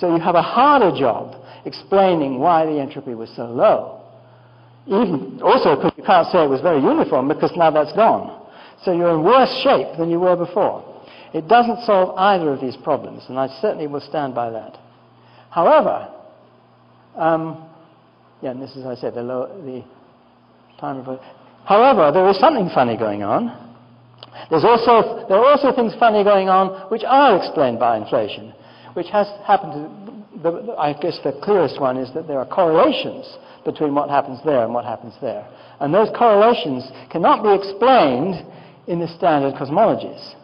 So you have a harder job explaining why the entropy was so low. Even also, because you can't say it was very uniform, because now that's gone. So you're in worse shape than you were before. It doesn't solve either of these problems, and I certainly will stand by that. However, and this is, as I said, the time of... However, there is something funny going on. There are also things funny going on which are explained by inflation, which has happened to... I guess the clearest one is that there are correlations between what happens there and what happens there. And those correlations cannot be explained in the standard cosmologies.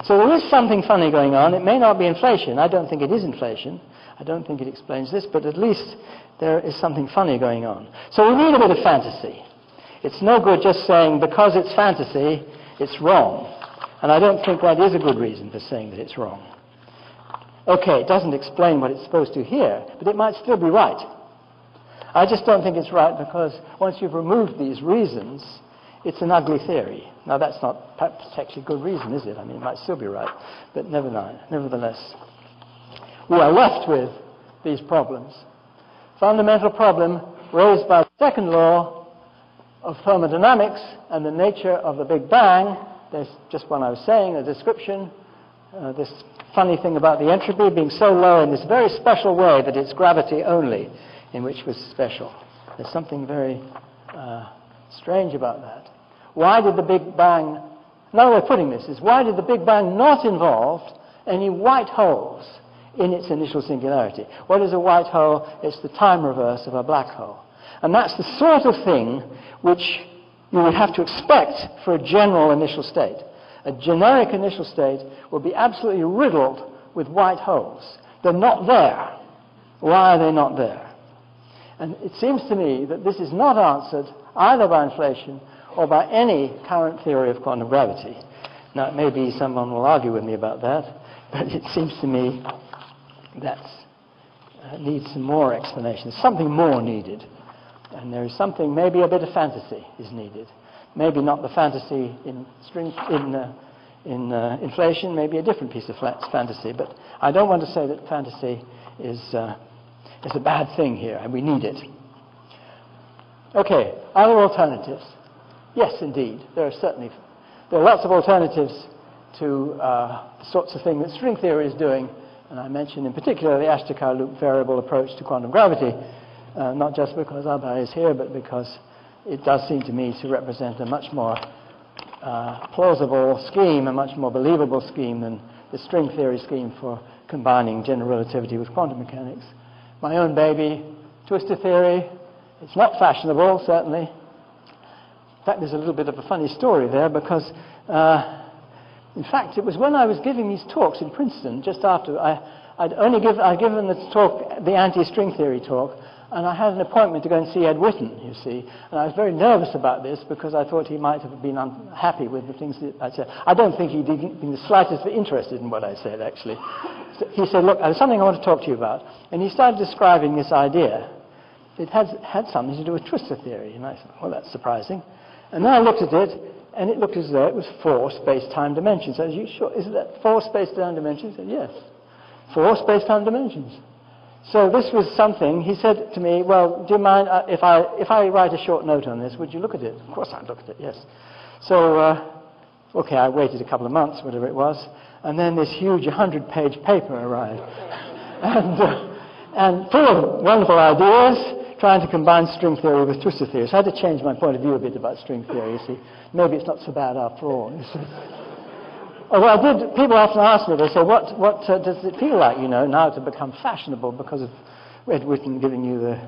So there is something funny going on. It may not be inflation. I don't think it is inflation. I don't think it explains this, but at least there is something funny going on. So we need a bit of fantasy. It's no good just saying because it's fantasy, it's wrong. And I don't think that is a good reason for saying that it's wrong. Okay, it doesn't explain what it's supposed to here, but it might still be right. I just don't think it's right because once you've removed these reasons, it's an ugly theory. Now that's not particularly good reason, is it? I mean, it might still be right, but nevertheless. We are left with these problems. Fundamental problem raised by the second law of thermodynamics and the nature of the Big Bang. There's just what I was saying, a description. This funny thing about the entropy being so low in this very special way that it's gravity only in which was special. There's something very strange about that. Why did the Big Bang... Another way of putting this is, why did the Big Bang not involve any white holes in its initial singularity? What is a white hole? It's the time reverse of a black hole. And that's the sort of thing which you would have to expect for a general initial state. A generic initial state will be absolutely riddled with white holes. They're not there. Why are they not there? And it seems to me that this is not answered either by inflation or by any current theory of quantum gravity. Now, maybe someone will argue with me about that, but it seems to me that needs some more explanation. Something more needed. And there is something, maybe a bit of fantasy is needed. Maybe not the fantasy in inflation, maybe a different piece of fantasy. But I don't want to say that fantasy is a bad thing here, and we need it. Okay, other alternatives. Yes, indeed, there are lots of alternatives to the sorts of thing that string theory is doing, and I mentioned in particular the Ashtekar loop variable approach to quantum gravity, not just because Abhay is here, but because it does seem to me to represent a much more plausible scheme, a much more believable scheme than the string theory scheme for combining general relativity with quantum mechanics. My own baby, twistor theory, it's not fashionable, certainly. In fact, there's a little bit of a funny story there because, in fact, it was when I was giving these talks in Princeton, just after I'd given the talk, the anti-string theory talk, and I had an appointment to go and see Ed Witten, you see. And I was very nervous about this because I thought he might have been unhappy with the things that I said. I don't think he'd been the slightest bit interested in what I said, actually. So he said, look, there's something I want to talk to you about. And he started describing this idea. It had something to do with twistor theory. And I thought, well, that's surprising. And then I looked at it, and it looked as though it was 4 space-time dimensions. I said, are you sure? Is that 4 space-time dimensions? He said, yes. 4 space-time dimensions. So this was something, he said to me, well, do you mind if I write a short note on this, would you look at it? Of course I'd look at it, yes. So, okay, I waited a couple of months, whatever it was, and then this huge 100-page paper arrived. And full of wonderful ideas, trying to combine string theory with twistor theory. So I had to change my point of view a bit about string theory, you see. Maybe it's not so bad after all, you see. Although people often ask me, they say, what does it feel like, you know, now to become fashionable because of Ed Witten giving you the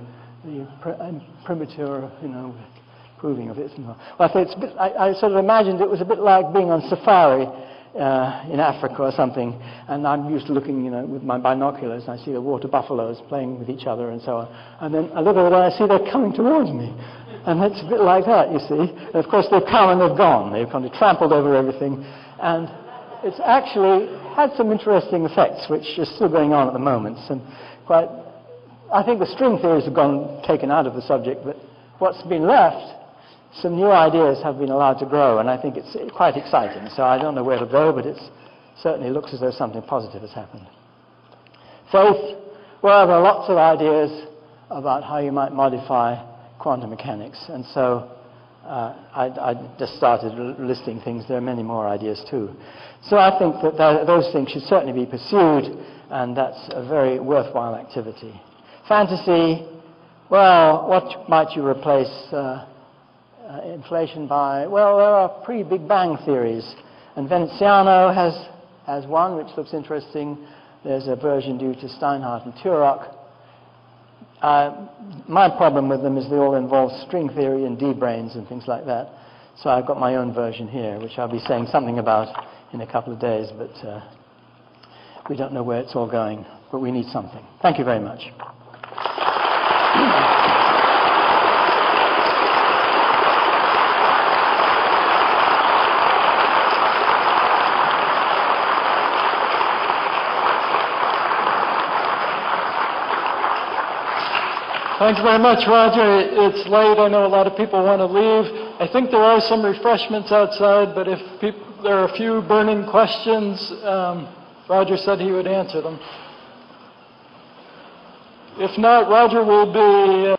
premature, you know, proving of it. Well, I think I sort of imagined it was a bit like being on safari in Africa or something, and I'm used to looking, you know, with my binoculars, and I see the water buffaloes playing with each other and so on. And then I look over there and I see they're coming towards me. And it's a bit like that, you see. And of course they've come and they've gone. They've kind of trampled over everything. And it's actually had some interesting effects, which are still going on at the moment. And I think the string theories have taken out of the subject, but what's been left, some new ideas have been allowed to grow, and I think it's quite exciting. So I don't know where to go, but it certainly looks as though something positive has happened. Faith, Well, there are lots of ideas about how you might modify quantum mechanics, and so I just started listing things. There are many more ideas too. So I think that those things should certainly be pursued, and that's a very worthwhile activity. Fantasy, well, what might you replace inflation by? Well, there are pre-Big Bang theories, and Veneziano has one which looks interesting. There's a version due to Steinhardt and Turok. My problem with them is they all involve string theory and D-branes and things like that. So I've got my own version here, which I'll be saying something about in a couple of days, but we don't know where it's all going, but we need something. Thank you very much. Thanks very much, Roger. It's late. I know a lot of people want to leave. I think there are some refreshments outside, but if there are a few burning questions, Roger said he would answer them. If not, Roger will be